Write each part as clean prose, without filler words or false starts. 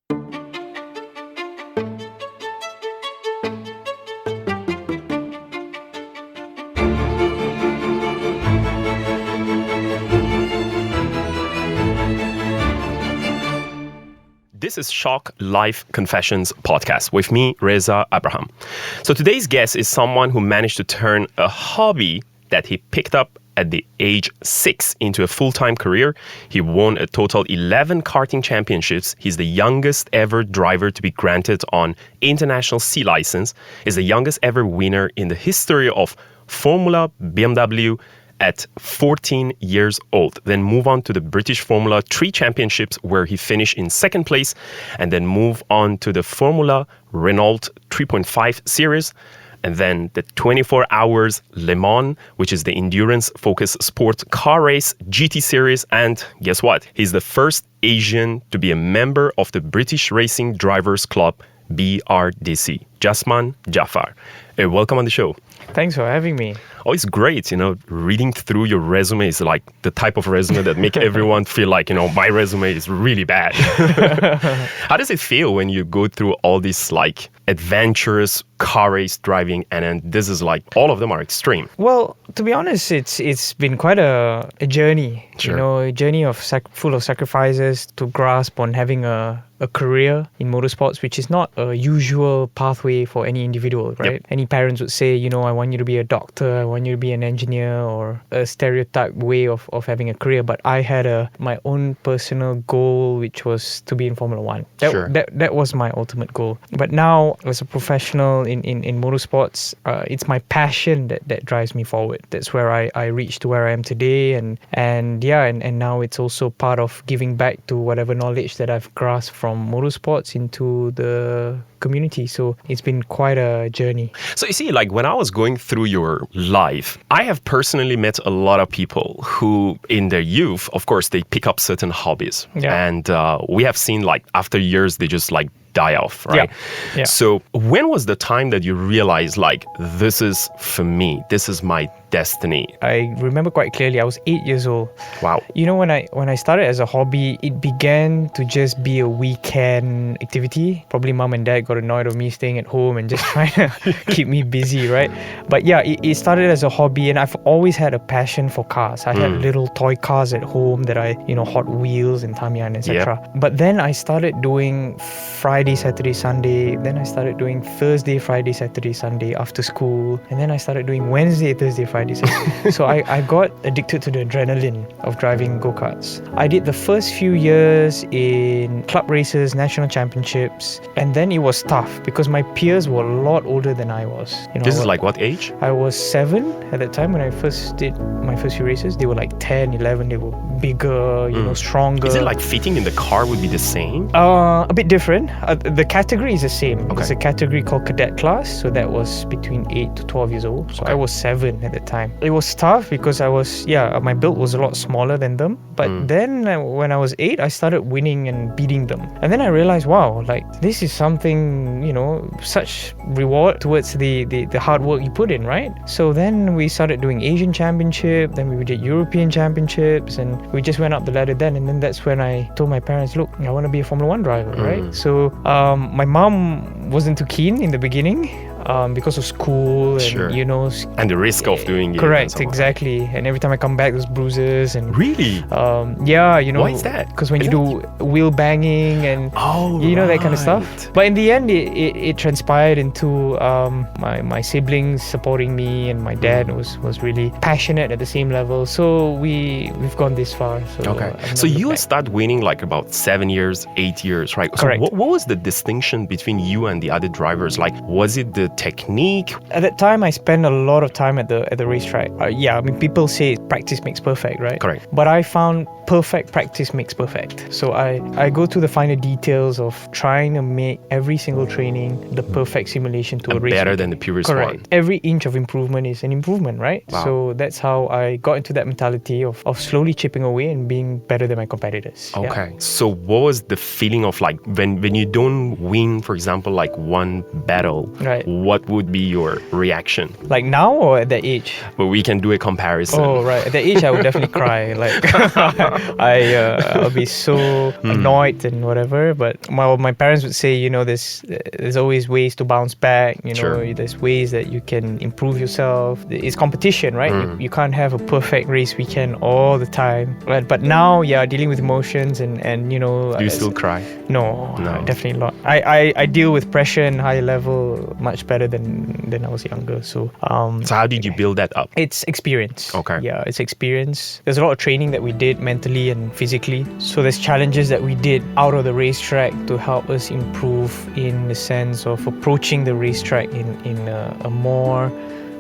This is Shock Life Confessions podcast with me, Reza Abraham. So today's guest is someone who managed to turn a hobby that he picked up at the age 6 into a full-time career. He won a total 11 karting championships. He's the youngest ever driver to be granted on international C license. He's the youngest ever winner in the history of Formula BMW at 14 years old. Then move on to the British Formula 3 Championships, where he finished in second place, and then move on to the Formula Renault 3.5 Series, and then the 24 Hours Le Mans, which is the endurance-focused sport car race GT Series. And guess what? He's the first Asian to be a member of the British Racing Drivers Club, BRDC. Jazeman Jaafar. Hey, welcome on the show. Thanks for having me. Oh, it's great. Reading through your resume is like the type of resume that make everyone feel like, my resume is really bad. How does it feel when you go through all these like adventurous car race driving, and then this is like, all of them are extreme? Well, to be honest, it's been quite a journey. Sure. A journey of full of sacrifices to grasp on having a career in motorsports, which is not a usual pathway for any individual, right? Yep. Any parents would say, I want you to be a doctor, I want you to be an engineer, or a stereotype way of having a career. But I had my own personal goal, which was to be in Formula 1. That was my ultimate goal. But now, as a professional in motorsports, it's my passion that drives me forward. That's where I reached to where I am today, and now it's also part of giving back to whatever knowledge that I've grasped from motorsports into the community. So it's been quite a journey. So you see, like when I was going through your life, I have personally met a lot of people who in their youth, of course, they pick up certain hobbies. Yeah. And we have seen like after years, they just like die off, right? Yeah. So when was the time that you realized like, this is for me, this is my destiny? I remember quite clearly, I was 8 years old. Wow. When I started as a hobby, it began to just be a weekend activity. Probably mom and dad got annoyed of me staying at home and just trying to keep me busy, right? But yeah, it started as a hobby, and I've always had a passion for cars. I had little toy cars at home that I, Hot Wheels and Tamiya, etc. Yep. But then I started doing Friday, Saturday, Sunday. Then I started doing Thursday, Friday, Saturday, Sunday after school. And then I started doing Wednesday, Thursday, Friday, Saturday. So I got addicted to the adrenaline of driving go-karts. I did the first few years in club races, national championships, and then it was tough because my peers were a lot older than I was. This is like what age? I was 7 at that time when I first did my first few races. They were like 10, 11. They were bigger, stronger. Is it like fitting in the car would be the same? A bit different. The category is the same. Okay. It's a category called cadet class. So that was between 8 to 12 years old. So Okay. I was 7 at the time. It was tough because my build was a lot smaller than them. But then when I was 8, I started winning and beating them. And then I realized, wow, like this is something, such reward towards the hard work you put in, right? So then we started doing Asian Championship, then we did European Championships, and we just went up the ladder then. And then that's when I told my parents, look, I want to be a Formula 1 driver, right? So my mom wasn't too keen in the beginning. Because of school and, Sure. And the risk of doing it. Correct, and so on. exactly. And every time I come back, there's bruises. And Really? yeah, Why is that? Because when you do wheel banging and, that kind of stuff. right. But in the end, it transpired into my siblings supporting me, and my dad was really passionate at the same level. So we've gone this far. So Okay. I've So never you looked back. start winning like about 7 years, 8 years, right? Correct. So what was the distinction between you and the other drivers? Like, was it the technique? At that time, I spent a lot of time at the racetrack. People say practice makes perfect, right? Correct. But I found perfect practice makes perfect. So I go to the finer details of trying to make every single training the perfect simulation to a race. Better than the purest Correct. one. Every inch of improvement is an improvement, right? Wow. So that's how I got into that mentality of slowly chipping away and being better than my competitors. Yeah. Okay. So what was the feeling of like when you don't win, for example, like one battle, Right. what would be your reaction? Like now or at that age? But we can do a comparison. Oh, right. At that age, I would definitely cry. Like, I'll be so annoyed and whatever. But my parents would say, you know, there's always ways to bounce back. You know, Sure. there's ways that you can improve yourself. It's competition, right? You can't have a perfect race weekend all the time. But now, dealing with emotions and you know. Do you still cry? No, No. definitely not. I deal with pressure and high level much better than I was younger. So So how did you build that up? it's experience. Okay. Yeah, it's experience. There's a lot of training that we did mentally and physically. So there's challenges that we did out of the racetrack to help us improve in the sense of approaching the racetrack in a more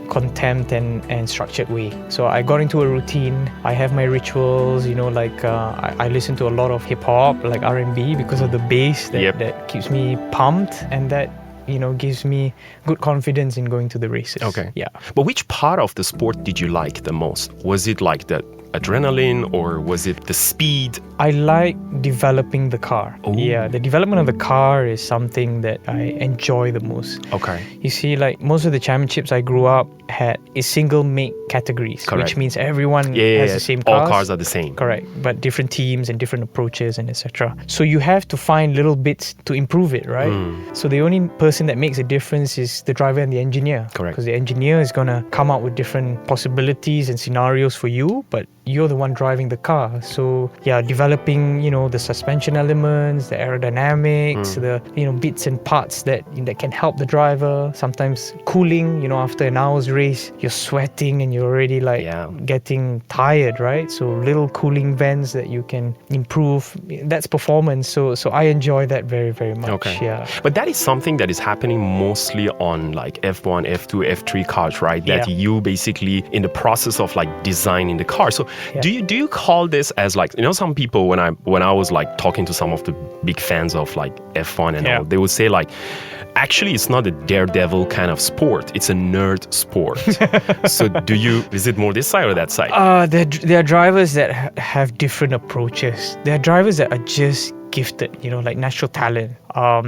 contempt and structured way. So I got into a routine. I have my rituals, you know, like I listen to a lot of hip hop, like R&B, because of the bass that keeps me pumped, and that, you know, gives me good confidence in going to the races. Okay. Yeah. But which part of the sport did you like the most? Was it like the adrenaline or was it the speed? I like developing the car. Ooh. Yeah, the development of the car is something that I enjoy the most. Okay. You see, like most of the championships I grew up had is single make categories, Correct. which means everyone Yeah, has the same cars. all cars are the same. Correct, but different teams and different approaches and etc. So you have to find little bits to improve it, right? So the only person that makes a difference is the driver and the engineer. Correct. Because the engineer is gonna come up with different possibilities and scenarios for you, but you're the one driving the car. So yeah, developing, you know, the suspension elements, the aerodynamics, the, you know, bits and parts that can help the driver. Sometimes cooling, you know, after an hour's race, you're sweating and you're already like getting tired, right? So little cooling vents that you can improve, that's performance. So I enjoy that very, very much. Okay. Yeah. But that is something that is happening mostly on like F1, F2, F3 cars, right? That Yeah. you basically in the process of like designing the car. So Yeah. do you call this as like, you know, some people when I was like talking to some of the big fans of like F1 and all, they would say like, actually it's not a daredevil kind of sport, it's a nerd sport. So is it more this side or that side? There are drivers that have different approaches. There are drivers that are just gifted, you know, like natural talent.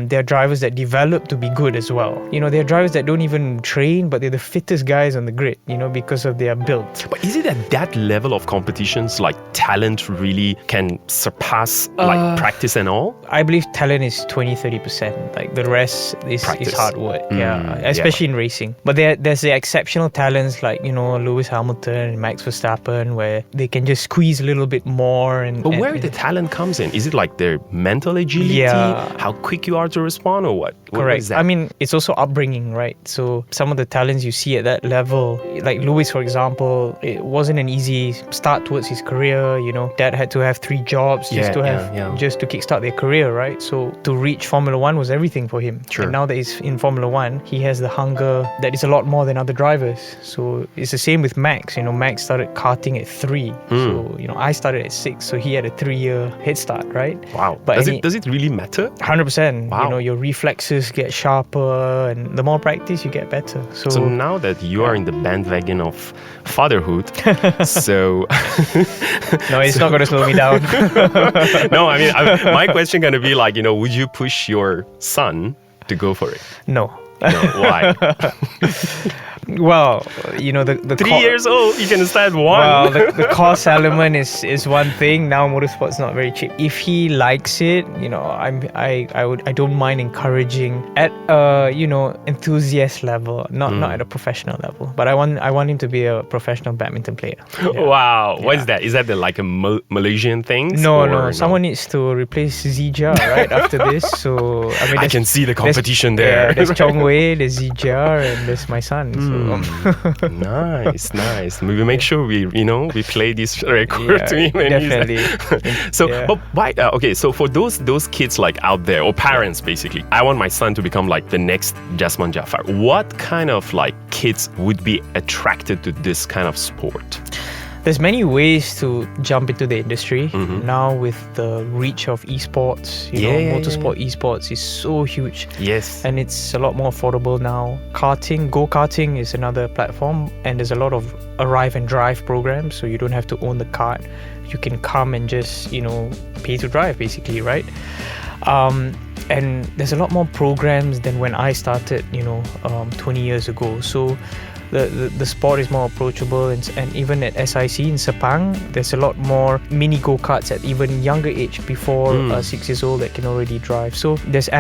There are drivers that develop to be good as well. You know, there are drivers that don't even train, but they're the fittest guys on the grid, you know, because of their build. But is it at that level of competitions, like talent really can surpass like practice and all? I believe talent is 20-30%. Like the rest is hard work. Especially in racing. But there's the exceptional talents like, you know, Lewis Hamilton and Max Verstappen, where they can just squeeze a little bit more. But where the talent comes in? Is it like their mental agility? How quick you are to respond or what? Correct. Is that? I mean, it's also upbringing, right? So some of the talents you see at that level, like Lewis, for example, it wasn't an easy start towards his career. You know, dad had to have 3 jobs just to kickstart their career, right? So to reach Formula One was everything for him. Sure. And now that he's in Formula One, he has the hunger that is a lot more than other drivers. So it's the same with Max. You know, Max started karting at 3. So, you know, I started at 6. So he had a 3-year head start, right? Wow. But does it really matter? 100%. Wow. You know, your reflexes get sharper, and the more practice, you get better. So now that you are in the bandwagon of fatherhood, so no, it's not going to slow me down. no, I mean, my question going to be like, you know, would you push your son to go for it? No. No, why? Well, you know, the 3 years old, you can start one. Well, the cost element is one thing. Now motorsport's not very cheap. If he likes it, you know, I don't mind encouraging at you know, enthusiast level, not at a professional level. But I want him to be a professional badminton player. Yeah. Wow, what is that? Is that like a Malaysian thing? No. Someone needs to replace Zija right after this. So I mean, I can see the competition there. Yeah, there's Chong Wei, there's Zija, and there's my son. So. Nice. We make sure we play this record to him. Definitely. But why? Okay, so for those kids like out there, or parents basically, I want my son to become like the next Jazeman Jaafar. What kind of like kids would be attracted to this kind of sport? There's many ways to jump into the industry. Now with the reach of esports, motorsport esports is so huge. Yes. And it's a lot more affordable now. Go-karting is another platform, and there's a lot of arrive and drive programs, so you don't have to own the kart. You can come and just, pay to drive basically, right? and there's a lot more programs than when I started, 20 years ago. So the sport is more approachable, and even at SIC in Sepang, there's a lot more mini go-karts at even younger age, before 6 years old, that can already drive. So there's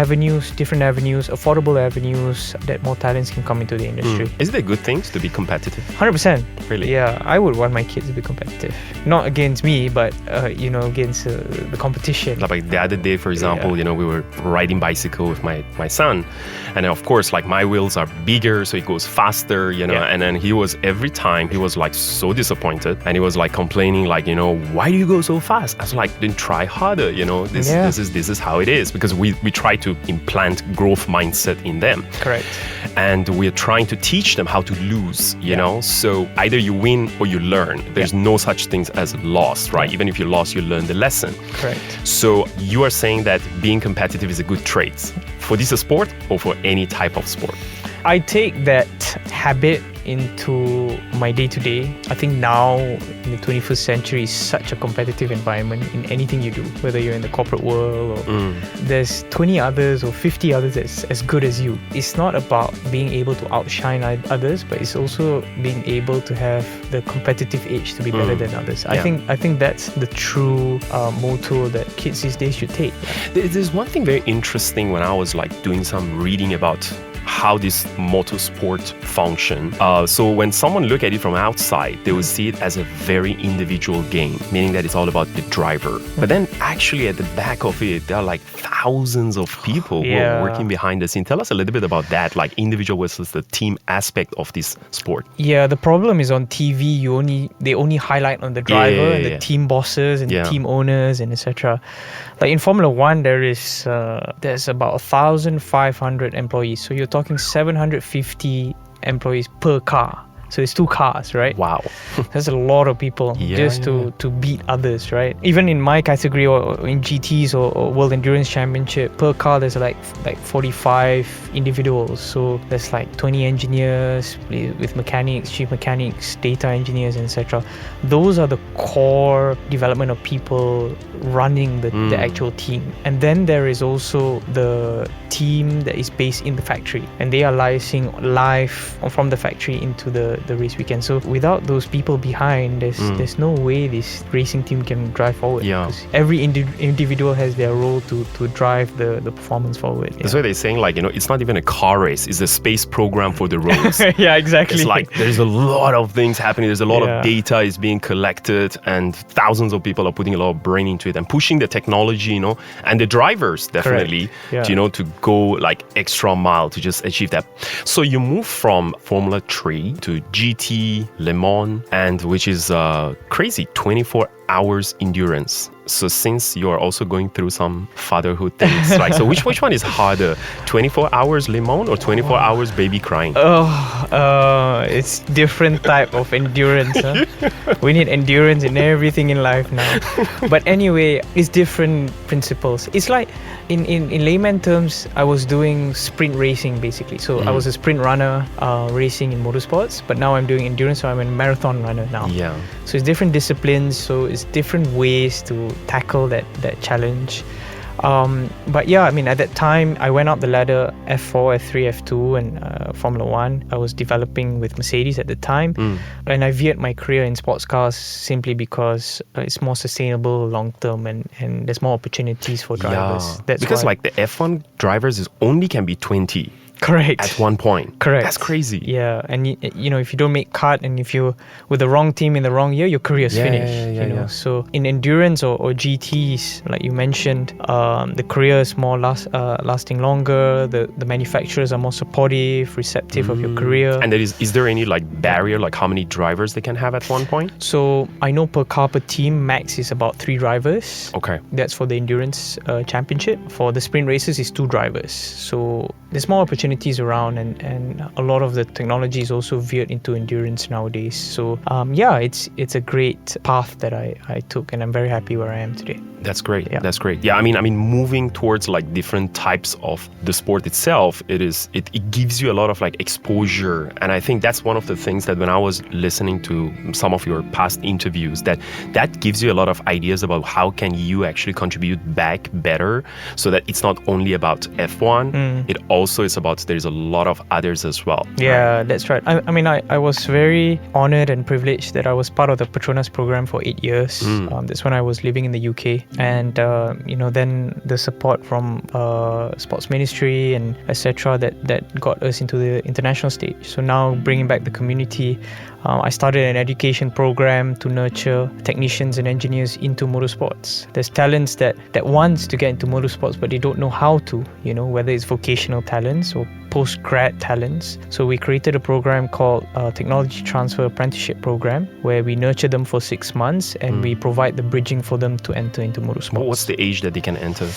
different avenues, affordable avenues, that more talents can come into the industry. Is it a good thing to be competitive? 100%. Really? Yeah, I would want my kids to be competitive. Not against me, but against the competition. Like the other day, for example, we were riding bicycle with my son, and then of course, like, my wheels are bigger, so it goes faster, and then every time he was like so disappointed, and he was like complaining, like, why do you go so fast? I was like, then try harder, this is how it is, because we try to implant growth mindset in them. Correct. And we're trying to teach them how to lose, so either you win or you learn. There's no such things as loss, right? Even if you lost, you learn the lesson. Correct. So you are saying that being competitive is a good trait for this sport or for any type of sport? I take that habit into my day-to-day. I think now in the 21st century is such a competitive environment in anything you do, whether you're in the corporate world or there's 20 others or 50 others that's as good as you. It's not about being able to outshine others, but it's also being able to have the competitive edge to be better than others. I think that's the true motto that kids these days should take. There's one thing very interesting when I was like doing some reading about how this motorsport function. So when someone look at it from outside, they will see it as a very individual game, meaning that it's all about the driver. But then actually at the back of it, there are like thousands of people who are working behind the scene. Tell us a little bit about that, like individual versus the team aspect of this sport. Yeah, the problem is on TV, they only highlight on the driver and the team bosses and the team owners and etc. Like in Formula One, there's about 1,500 employees. So you're talking 750 employees per car. So it's 2 cars, right? Wow. That's a lot of people to beat others, right? Even in my category or in GTs or World Endurance Championship, per car there's like 45 individuals. So there's like 20 engineers with mechanics, chief mechanics, data engineers, etc. Those are the core development of people running the actual team. And then there is also the team that is based in the factory, and they are liaising live from the factory into the race weekend. So without those people behind, there's no way this racing team can drive forward. Because every individual has their role to drive the performance forward. That's why they're saying, like, it's not even a car race, it's a space program for the roads. Yeah, exactly. It's like there's a lot of things happening, there's a lot of data is being collected, and thousands of people are putting a lot of brain into it and pushing the technology, and the drivers definitely to go like extra mile to just achieve that. So you move from Formula 3 to GT, Le Mans, and which is crazy, 24 hours endurance. So since you are also going through some fatherhood things, right? So which one is harder, 24 hours Le Mans or 24 hours baby crying? It's different type of endurance. Huh? We need endurance in everything in life now. But anyway, it's different principles. It's like in layman terms, I was doing sprint racing basically. So I was a sprint runner racing in motorsports, but now I'm doing endurance, so I'm a marathon runner now. Yeah. So it's different disciplines, so it's different ways to tackle that challenge. But yeah, I mean, at that time, I went up the ladder F4, F3, F2 and Formula 1. I was developing with Mercedes at the time. And I veered my career in sports cars simply because it's more sustainable long term and there's more opportunities for drivers. That's because like the F1 drivers only can be 20. Correct. At one point. Correct. That's crazy. Yeah, and if you don't make cut and if you're with the wrong team in the wrong year, your career's finished. So in endurance or GTs, like you mentioned, the career is more lasting longer. The manufacturers are more supportive, receptive of your career. And is there any like barrier, like how many drivers they can have at one point? So I know per car per team max is about 3 drivers. Okay. That's for the endurance championship. For the sprint races is 2 drivers. So there's more opportunity opportunities around, and a lot of the technology is also veered into endurance nowadays. So it's a great path that I took, and I'm very happy where I am today. That's great. Yeah. That's great. Yeah, I mean, moving towards like different types of the sport itself, it gives you a lot of like exposure, and I think that's one of the things that when I was listening to some of your past interviews, that gives you a lot of ideas about how can you actually contribute back better, so that it's not only about F1, it also is about there's a lot of others as well. Yeah, right? That's right. I mean, I was very honored and privileged that I was part of the Petronas program for 8 years. That's when I was living in the UK. And then the support from sports ministry and etc. that got us into the international stage. So now bringing back the community, I started an education program to nurture technicians and engineers into motorsports. There's talents that wants to get into motorsports, but they don't know how to, whether it's vocational talents or post-grad talents. So we created a program called Technology Transfer Apprenticeship Program, where we nurture them for 6 months and we provide the bridging for them to enter into motorsports. What's the age that they can enter?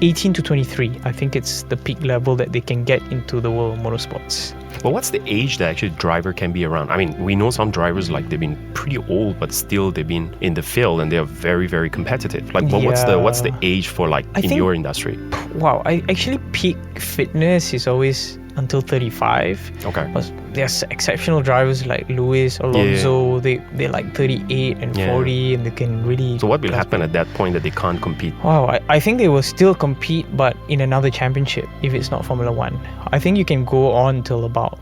18 to 23. I think it's the peak level that they can get into the world of motorsports. But what's the age that actually driver can be around? I mean, we know some drivers, like they've been pretty old, but still they've been in the field and they're very, very competitive. Like, what's the age for like your industry? Wow, I actually peak fitness is always until 35. Okay. But there's exceptional drivers like Lewis, Alonso. They're like 38 and 40, and they can really. So what will happen at that point that they can't compete? Wow, I think they will still compete, but in another championship if it's not Formula One. I think you can go on till about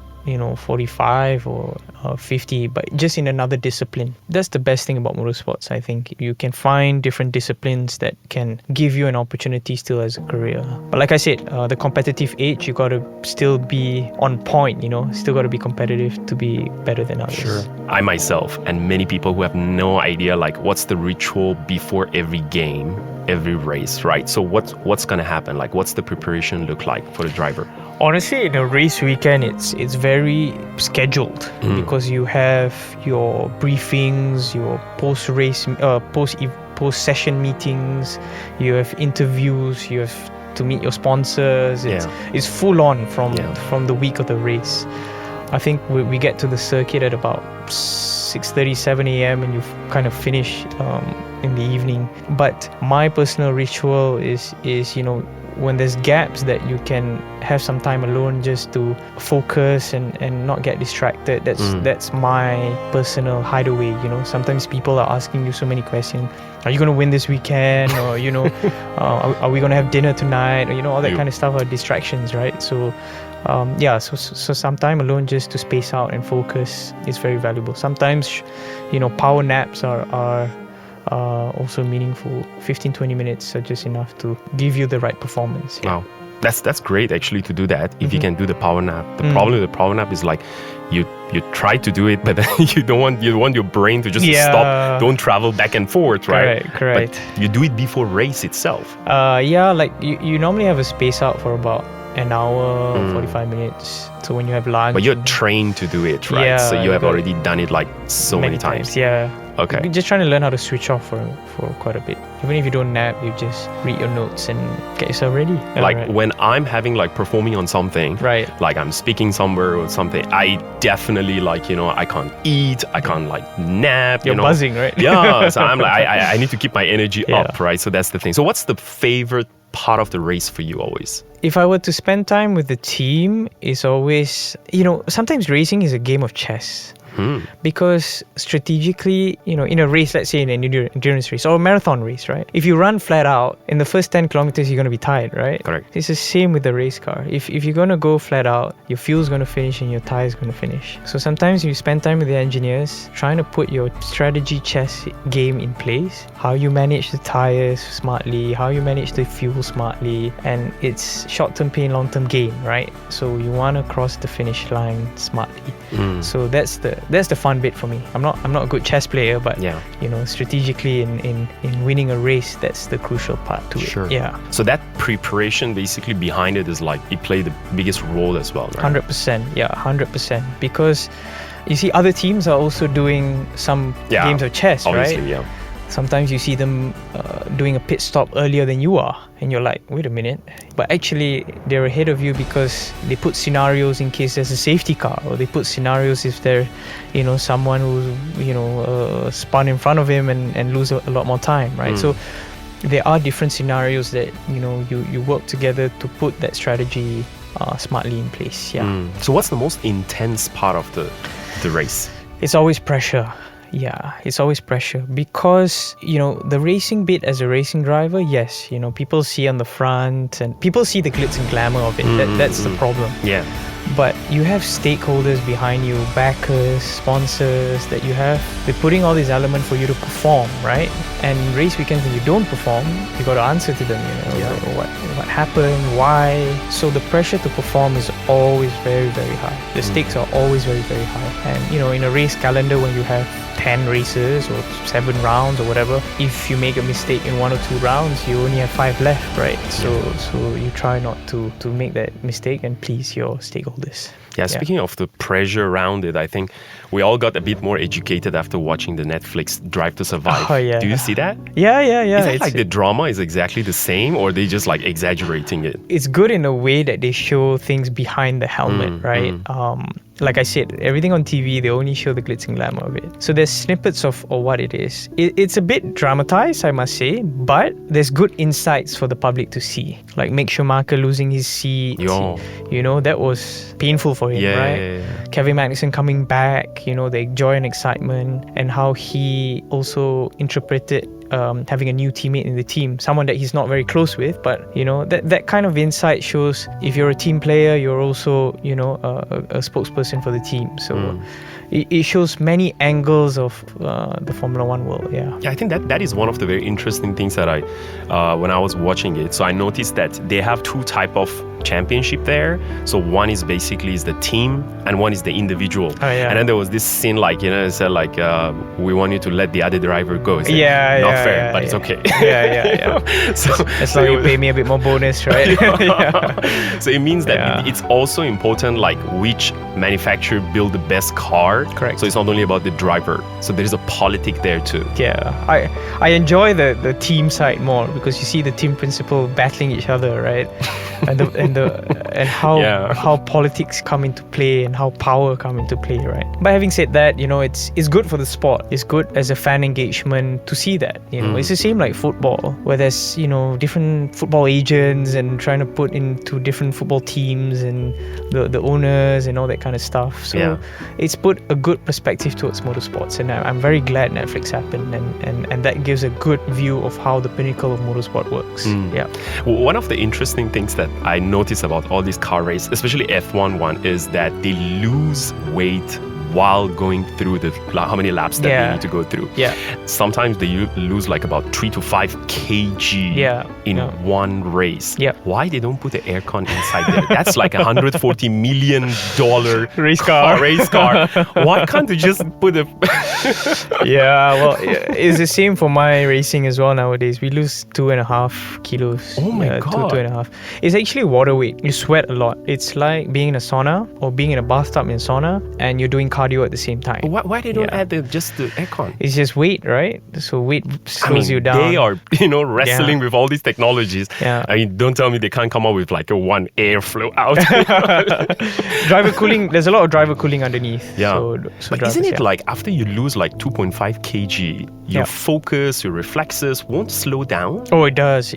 45 or 50, but just in another discipline. That's the best thing about motorsports, I think. You can find different disciplines that can give you an opportunity still as a career. But like I said, the competitive age, you got to still be on point, still got to be competitive to be better than others. Sure. I myself and many people who have no idea like what's the ritual before every game, every race, right? So what's going to happen? Like, what's the preparation look like for the driver? Honestly, in a race weekend, it's very scheduled because you have your briefings, your post-race, post-session meetings, you have interviews, you have to meet your sponsors. It's full on from the week of the race. I think we get to the circuit at about 6:30, 7 a.m. and you kind of finish in the evening. But my personal ritual is when there's gaps that you can have some time alone just to focus and not get distracted. That's my personal hideaway. Sometimes people are asking you so many questions. Are you going to win this weekend? Or are we going to have dinner tonight? Or all that kind of stuff are distractions, right? So so some time alone just to space out and focus is very valuable. Sometimes power naps are also meaningful. 15-20 minutes are just enough to give you the right performance. Wow, that's great actually to do that if you can do the power nap. The problem with the power nap is like you try to do it, but then you want your brain to just stop, don't travel back and forth, right? Correct. But you do it before race itself. Like you normally have a space out for about an hour, 45 minutes. So when you have lunch. But you're trained to do it, right? Yeah, so you have already done it like so many times. Yeah. Okay. You're just trying to learn how to switch off for quite a bit. Even if you don't nap, you just read your notes and get yourself ready. When I'm having like performing on something, like I'm speaking somewhere or something, I definitely I can't eat, I can't nap. You're buzzing, right? Yeah. So I'm like, I need to keep my energy up, right? So that's the thing. So what's the favorite part of the race for you always? If I were to spend time with the team, it's always, sometimes racing is a game of chess. Because strategically, in a race, let's say in an endurance race or a marathon race, right? If you run flat out, in the first 10 kilometers, you're going to be tired, right? Correct. It's the same with the race car. If you're going to go flat out, your fuel's going to finish and your tire's going to finish. So sometimes you spend time with the engineers trying to put your strategy chess game in place, how you manage the tires smartly, how you manage the fuel smartly, and it's short-term pain, long-term gain, right? So you want to cross the finish line smartly. So that's the fun bit for me. I'm not a good chess player, but strategically in winning a race, that's the crucial part to it. Yeah. So that preparation basically behind it is like it played the biggest role as well, right? 100%. Yeah, 100%. Because you see, other teams are also doing some games of chess, obviously, right? Yeah. Sometimes you see them doing a pit stop earlier than you are, and you're like, wait a minute. But actually, they're ahead of you because they put scenarios in case there's a safety car, or they put scenarios if they're, someone who's, spun in front of him and lose a lot more time, right? So there are different scenarios that, you work together to put that strategy smartly in place. So what's the most intense part of the race? It's always pressure. Yeah, it's always pressure because, the racing bit as a racing driver, yes, people see on the front and people see the glitz and glamour of it. That's the problem. Yeah. But you have stakeholders behind you, backers, sponsors that you have. They're putting all these elements for you to perform, right? And race weekends when you don't perform, you got to answer to them, what happened, why. So the pressure to perform is always very, very high. The stakes are always very, very high. And, in a race calendar when you have 10 races or 7 rounds or whatever, if you make a mistake in 1 or 2 rounds, you only have 5 left, right? So you try not to make that mistake and please your stakeholders. Yeah, speaking of the pressure around it, I think we all got a bit more educated after watching the Netflix Drive to Survive. Oh, yeah. Do you see that? Yeah. Is that like the drama is exactly the same, or they just like exaggerating it? It's good in a way that they show things behind the helmet, right? Like I said, everything on TV, they only show the glitz and glamour of it. So there's snippets of what it is. It's a bit dramatized, I must say, but there's good insights for the public to see. Like Mick Schumacher losing his seat. That was painful for him, right? Yeah. Kevin Magnussen coming back, the joy and excitement, and how he also interpreted having a new teammate in the team, someone that he's not very close with, but that kind of insight shows if you're a team player, you're also a spokesperson for the team. So it shows many angles of the Formula One world. Yeah, I think that is one of the very interesting things that I when I was watching it. So I noticed that they have 2 type of championship there. So one is basically the team and one is the individual. And then there was this scene it said we want you to let the other driver go. It's not fair, but it's okay. So as long as you pay me a bit more bonus, right? So it means that it's also important which manufacturer build the best car. Correct. So it's not only about the driver. So there is a politic there too. Yeah, I enjoy the team side more because you see the team principal battling each other, right? and how politics come into play and how power come into play, right? But having said that, it's good for the sport. It's good as a fan engagement to see that. It's the same like football, where there's different football agents and trying to put into different football teams and the owners and all that kind of stuff. So it's put a good perspective towards motorsports, and I'm very glad Netflix happened, and that gives a good view of how the pinnacle of motorsport works. One of the interesting things that I notice about all these car races, especially F1 one, is that they lose weight while going through how many laps that they need to go through. Sometimes they lose about 3 to 5 kg in one race. Why they don't put the aircon inside there? That's like $140 million race car. Why can't they just put a it's the same for my racing as well nowadays. We lose 2.5 kilos. Oh my God. 2.5. It's actually water weight. You sweat a lot. It's like being in a sauna or being in a bathtub in sauna and you're doing cardio at the same time. Why they don't add just the aircon? It's just weight, right? So weight slows you down. They are, wrestling with all these technologies. I mean, don't tell me they can't come up with a one airflow out. Driver cooling. There's a lot of driver cooling underneath. So but drivers, isn't it after you lose 2.5 kg, your focus, your reflexes won't slow down? Oh, it does.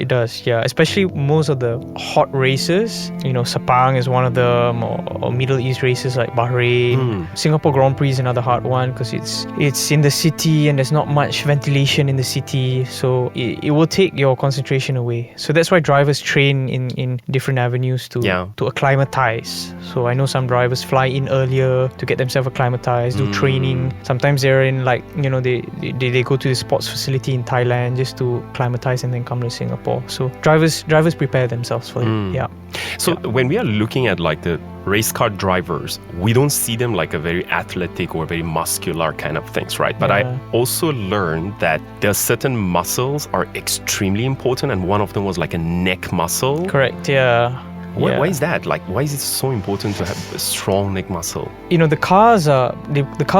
Yeah, especially most of the hot races. Sepang is one of them, or Middle East races like Bahrain. Singapore Grand Prix is another hard one because it's in the city and there's not much ventilation in the city, so it will take your concentration away. So that's why drivers train in different avenues to acclimatize. So I know some drivers fly in earlier to get themselves acclimatized, do training. Sometimes they're in they go to the sports facility in Thailand just to acclimatize and then come to Singapore. So drivers prepare themselves for it. So when we are looking at the race car drivers, we don't see them like a very athletic or very muscular kind of things, right? But I also learned that there are certain muscles are extremely important, and one of them was like a neck muscle. Correct, yeah. Why is that? Like, why is it so important to have a strong neck muscle? You know, the cars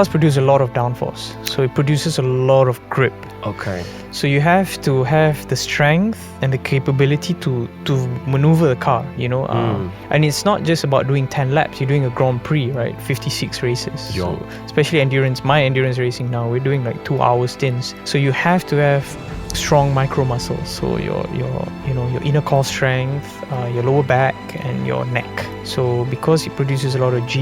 produce a lot of downforce, so it produces a lot of grip. Okay. So you have to have the strength and the capability to maneuver the car, you know. And it's not just about doing 10 laps. You're doing a Grand Prix, right? 56 races. Yeah. So especially my endurance racing now, we're doing like 2-hour stints. So you have to have strong micro muscles. So your inner core strength, your lower back, and your neck. So because it produces a lot of G,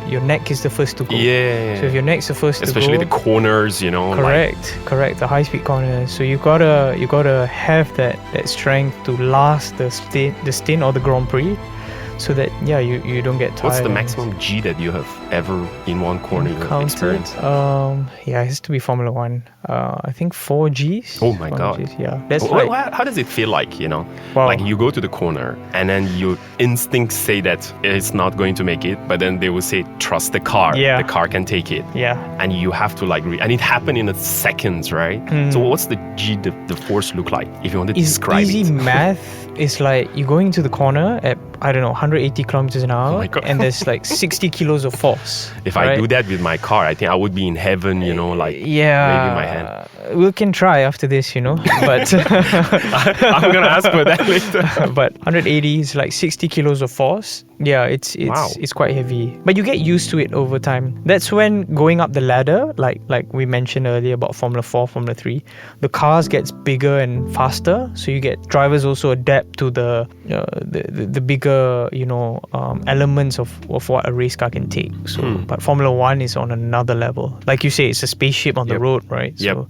your neck is the first to go. Yeah. So if your neck's the first especially to go, the corners, you know. correct, the high-speed corners. So you gotta have that strength to last the stint or the Grand Prix, so that you don't get tired. What's the maximum G that you have ever in one corner you've experienced? It has to be Formula One. I think 4 Gs. Oh my God. Gs, yeah, that's how does it feel like, you know? Wow. Like you go to the corner and then your instincts say that it's not going to make it, but then they will say, trust the car. Yeah. The car can take it. Yeah. And you have to and it happened in seconds, right? So what's the G, the force look like, if you want to describe easy it? math is like you're going into the corner at, I don't know, 180 kilometers an hour, Oh my God. and there's like 60 kilos of force. If I do that with my car, I think I would be in heaven, you know, like waving my hand. We can try after this, you know, but I'm gonna ask for that later. but 180 is like 60 kilos of force. Yeah, it's quite heavy, but you get used to it over time. That's when going up the ladder, like we mentioned earlier about Formula 4, Formula 3, the cars gets bigger and faster. So you get drivers also adapt to the bigger, you know, elements of what a race car can take. So, but Formula 1 is on another level. Like you say, it's a spaceship on the road, right? So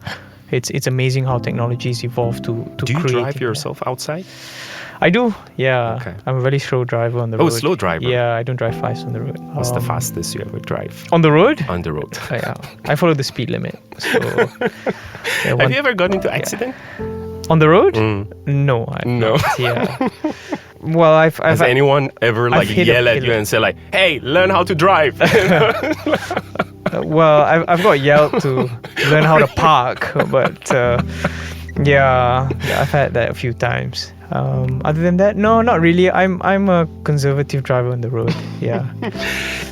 it's amazing how technology's evolved to Do you create drive yourself outside? I do, yeah. Okay. I'm a very slow driver on the road. Oh, slow driver. Yeah, I don't drive fast on the road. What's the fastest you ever drive? On the road? On the road. Yeah, I follow the speed limit. So, Have you ever got into accident? On the road? No. No. Yeah. Well, Has anyone ever yell at you and say like, "Hey, learn how to drive"? Well, I've got yelled to learn how to park, but yeah, I've had that a few times. Other than that, no, not really. I'm a conservative driver on the road. Yeah.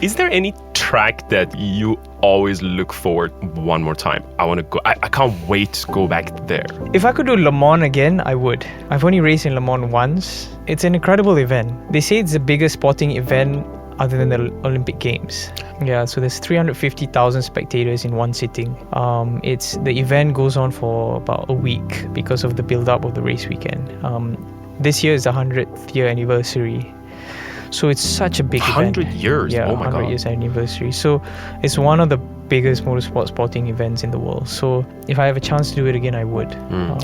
Is there any track that you always look forward one more time? I want to go. I can't wait to go back there. If I could do Le Mans again, I would. I've only raced in Le Mans once. It's an incredible event. They say it's the biggest sporting event other than the Olympic Games. Yeah, so there's 350,000 spectators in one sitting. The event goes on for about a week because of the build-up of the race weekend. This year is the 100th year anniversary. So it's such a big 100 event. years? Yeah, Oh my 100 God. years anniversary. So it's one of the biggest motorsport sporting events in the world. So if I have a chance to do it again, I would.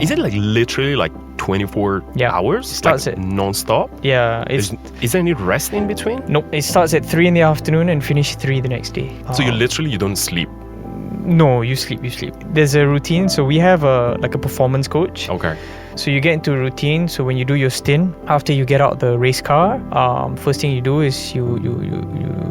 Is it literally 24 hours? It starts at non-stop? Yeah. Is there any rest in between? Nope. It starts at 3 in the afternoon and finish 3 the next day. So you don't sleep? No, you sleep. There's a routine. So we have a performance coach. Okay. So you get into a routine. So when you do your stint, after you get out the race car, first thing you do is you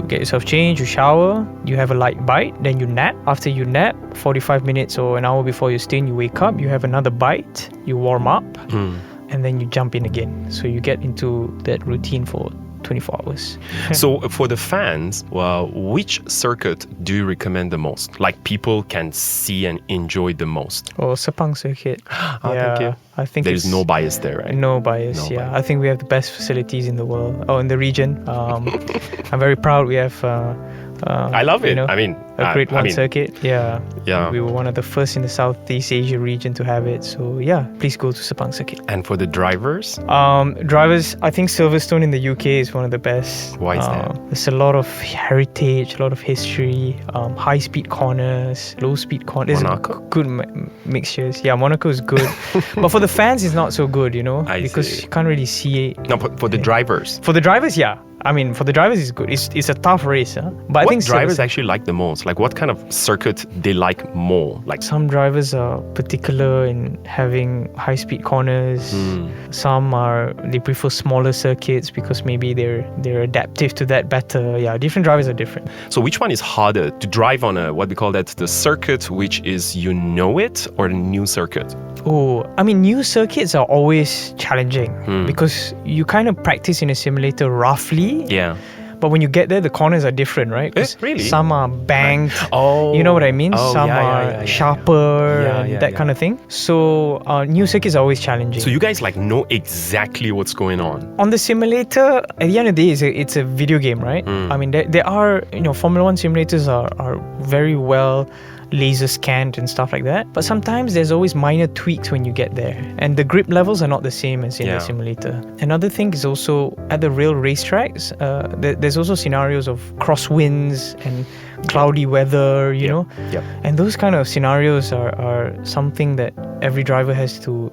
get yourself changed, you shower, you have a light bite, then you nap. After you nap, 45 minutes or an hour before your stint, you wake up, you have another bite, you warm up, and then you jump in again. So you get into that routine for 24 hours. So for the fans, which circuit do you recommend the most? Like people can see and enjoy the most? Or Sepang circuit. Thank you. I think there's no bias there, right? No bias, No yeah. bias. I think we have the best facilities in the world, in the region. I'm very proud we have I love it. a Grade 1 circuit. Yeah. Yeah. We were one of the first in the Southeast Asia region to have it. So yeah, please go to Sepang circuit. And for the drivers? Drivers, I think Silverstone in the UK is one of the best. Why is that? There's a lot of heritage, a lot of history, high-speed corners, low-speed corners. Monaco? Good mixtures. Yeah, Monaco is good. But for the fans, it's not so good, you know, I because see. you can't really see it. No, for the drivers. For the drivers, yeah. I mean, for the drivers, it's good. It's a tough race, huh? But I What think drivers actually like the most? Like, what kind of circuit they like more? Like, some drivers are particular in having high-speed corners. Some they prefer smaller circuits because maybe they're adaptive to that better. Yeah, different drivers are different. so which one is harder to drive on a, what we call that, the circuit, which is it, or the new circuit? Oh, I mean, new circuits are always challenging because you kind of practice in a simulator roughly. Yeah. But when you get there, the corners are different, right? 'Cause Really? Some are banked. Oh. You know what I mean? Oh, Some yeah, are yeah. sharper Yeah, and yeah, that yeah. kind of thing. So new circuits are always challenging. So you guys like know exactly what's going on. On the simulator, at the end of the day, it's a video game, right? I mean, there are, Formula One simulators are very well laser scanned and stuff like that. But sometimes there's always minor tweaks when you get there. And the grip levels are not the same as in Yeah. the simulator. Another thing is also at the real racetracks, there's also scenarios of crosswinds and cloudy weather, you know? Yep. And those kind of scenarios are something that every driver has to,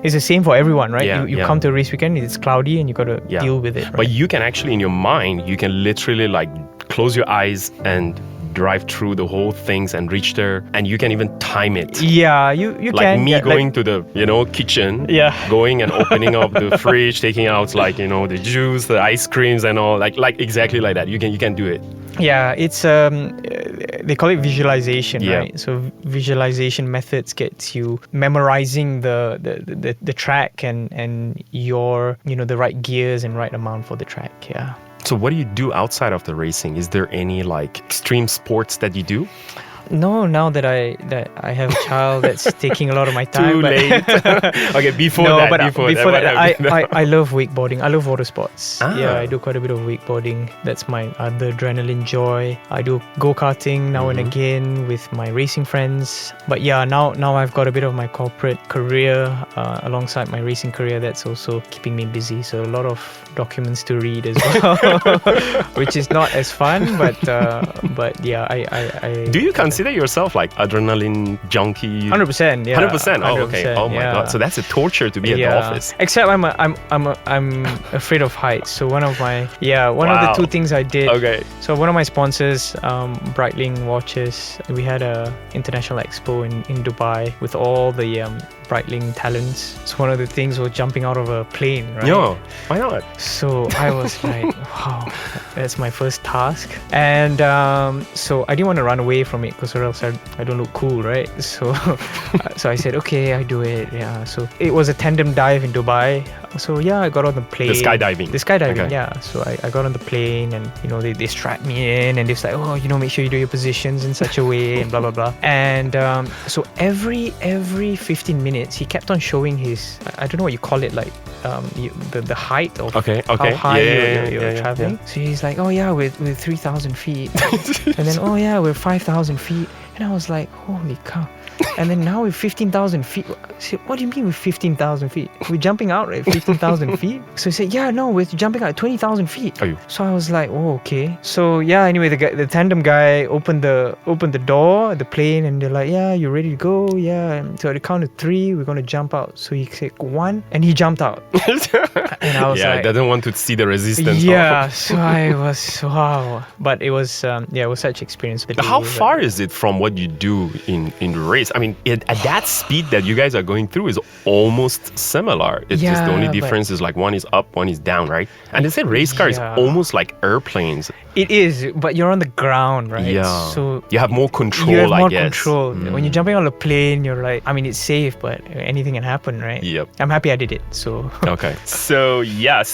it's the same for everyone, right? Yeah, you yeah. come to a race weekend, it's cloudy and you got to Yeah. deal with it, right? But you can actually, in your mind, you can literally like close your eyes and drive through the whole things and reach there, and you can even time it. Yeah, you Like can. me yeah, going to the kitchen, Yeah. going and opening up the fridge, taking out like the juice, the ice creams and all, like exactly like that. You can do it. Yeah, it's they call it visualization, Yeah. right? So visualization methods gets you memorizing the track and your the right gears and right amount for the track. Yeah. So what do you do outside of the racing? Is there any like extreme sports that you do? No, now that I have a child that's taking a lot of my time. Too but- late. Okay, before no, that, but before that, that, what happened? I love wakeboarding. I love motorsports. Ah. Yeah, I do quite a bit of wakeboarding. That's my other adrenaline joy. I do go-karting now and again with my racing friends. But yeah, now I've got a bit of my corporate career alongside my racing career. That's also keeping me busy. So a lot of documents to read as well, which is not as fun. But yeah, I Do you consider yourself like adrenaline junkie? 100%, yeah. 100%. Oh, okay. 100%, Oh my yeah. god. So that's a torture to be at the office. Except I'm afraid of heights. So one of the Wow. two things I did. Okay. So one of my sponsors, Breitling watches, we had a international expo in Dubai with all the Breitling talents. So one of the things was jumping out of a plane, right? Yeah. Why not? So I was like, wow, that's my first task. And so I didn't want to run away from it because or else I don't look cool, right? So so I said, okay, I do it. Yeah. So it was a tandem dive in Dubai. So yeah, I got on the plane. The skydiving. The skydiving, Okay. yeah. So I got on the plane and they strapped me in and they was like, oh, make sure you do your positions in such a way and blah blah blah. And so every 15 minutes he kept on showing his, I don't know what you call it, like the height of Okay. how high Yeah, you're yeah, traveling. So he's like, oh yeah, we're 3,000 feet. And then, oh yeah, we're 5,000 feet. And I was like, holy cow. And then now we're 15,000 feet. I said, what do you mean we're 15,000 feet? We're jumping out at 15,000 feet? So he said, yeah, no, we're jumping out at 20,000 feet. Are you? So I was like, oh, okay. So yeah, anyway, the tandem guy opened the door, the plane, and they're like, yeah, you ready to go? Yeah. And so at the count of 3, we're going to jump out. So he said 1, and he jumped out. And I was yeah, like, doesn't want to see the resistance. yeah, so I was, wow. But it was, it was such experience. How far is it from what you do in the race? I mean, at that speed that you guys are going through is almost similar. It's just the only Yeah, but- difference is like one is up, one is down, right? And they say race car is Yeah. almost like airplanes. It is, but you're on the ground, right? Yeah. So You have more control, you have more I guess. control. When you're jumping on a plane, you're like, I mean, it's safe, but anything can happen, right? Yep. I'm happy I did it. So Okay. So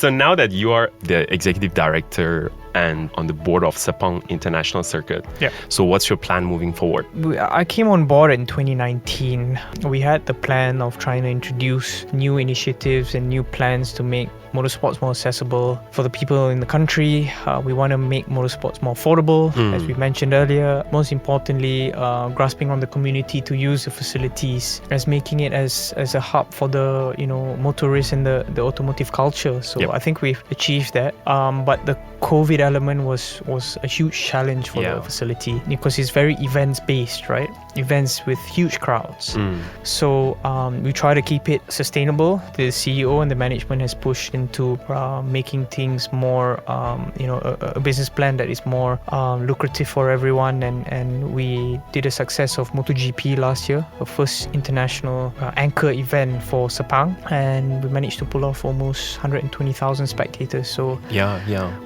now that you are the executive director and on the board of Sepang International Circuit, Yeah. so what's your plan moving forward? I came on board in 2019. We had the plan of trying to introduce new initiatives and new plans to make motorsports more accessible for the people in the country. We want to make motorsports more affordable, as we mentioned earlier. Most importantly, grasping on the community to use the facilities, as making it as a hub for the motorists and the automotive culture. So Yep. I think we've achieved that. But the COVID element was a huge challenge for Yeah. the facility because it's very events based, right? events with huge crowds. So we try to keep it sustainable. The CEO and the management has pushed into making things more, a business plan that is more lucrative for everyone. And we did a success of MotoGP last year, the first international anchor event for Sepang, and we managed to pull off almost 120,000 spectators. So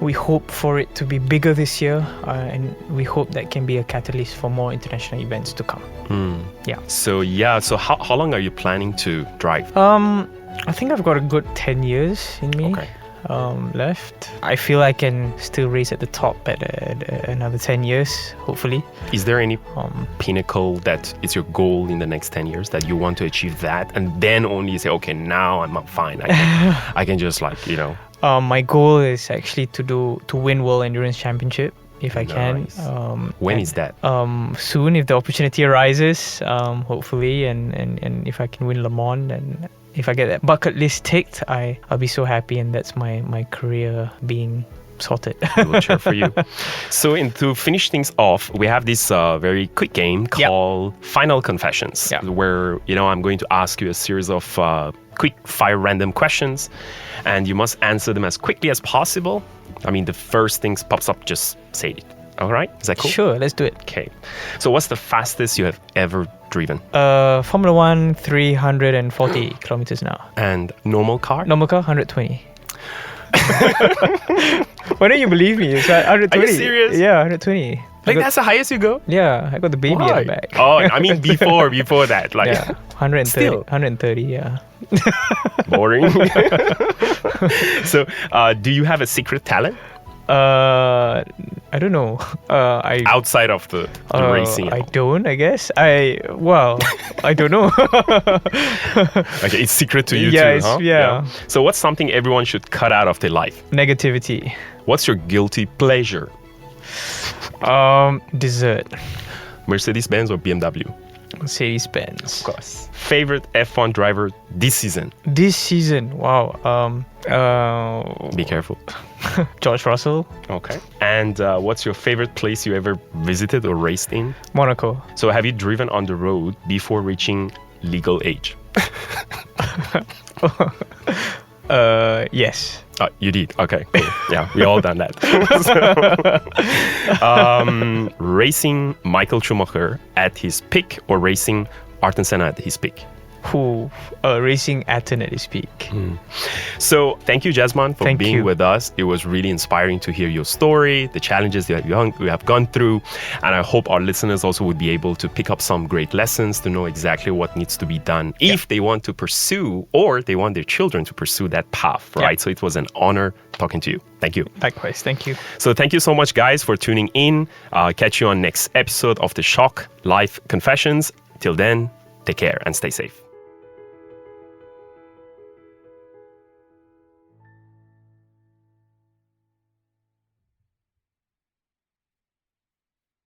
we hope for it to be bigger this year, and we hope that can be a catalyst for more international events to come. So how long are you planning to drive? I think I've got a good 10 years in me. Left. I feel I can still race at the top at another 10 years, hopefully. Is there any pinnacle that is your goal in the next 10 years that you want to achieve that, and then only say, okay, now I'm fine, I can just my goal is actually to win World Endurance Championship if I can. When is that? Soon, if the opportunity arises, hopefully, and if I can win Le Mans, and if I get that bucket list ticked, I'll be so happy, and that's my career being sorted. We will cheer for you. So to finish things off, we have this very quick game called Final Confessions, where I'm going to ask you a series of quick fire random questions, and you must answer them as quickly as possible. I mean, the first thing pops up, just say it. All right? Is that cool? Sure, let's do it. Okay. So what's the fastest you have ever driven? Formula 1, 340 kilometers an hour. And normal car? Normal car, 120. Why don't you believe me? It's 120. Are you serious? Yeah, 120. That's the highest you go? Yeah, I got the baby at the back. Oh, I mean before that. 130. Still. 130, yeah. Boring. So, do you have a secret talent? I don't know. Outside of the racing. I don't, I guess. I don't know. Okay, it's secret to you too, huh? Yeah. So what's something everyone should cut out of their life? Negativity. What's your guilty pleasure? Dessert. Mercedes-Benz or BMW? Mercedes-Benz. Of course. Favorite F1 driver this season? This season, wow. Be careful. George Russell. Okay. And what's your favorite place you ever visited or raced in? Monaco. So have you driven on the road before reaching legal age? Yes. You did. Okay, cool. Yeah, we all done that. Racing Michael Schumacher at his peak or racing Ayrton Senna at his peak? Racing Ayrton at his peak. So thank you, Jazeman, for being with us. It was really inspiring to hear your story, the challenges that you have gone through, and I hope our listeners also would be able to pick up some great lessons to know exactly what needs to be done if they want to pursue, or they want their children to pursue that path, right? So it was an honor talking to you. Thank you. Likewise. Thank you. So thank you so much, guys, for tuning in. Catch you on next episode of the Shock Life Confessions. Till then, take care and stay safe.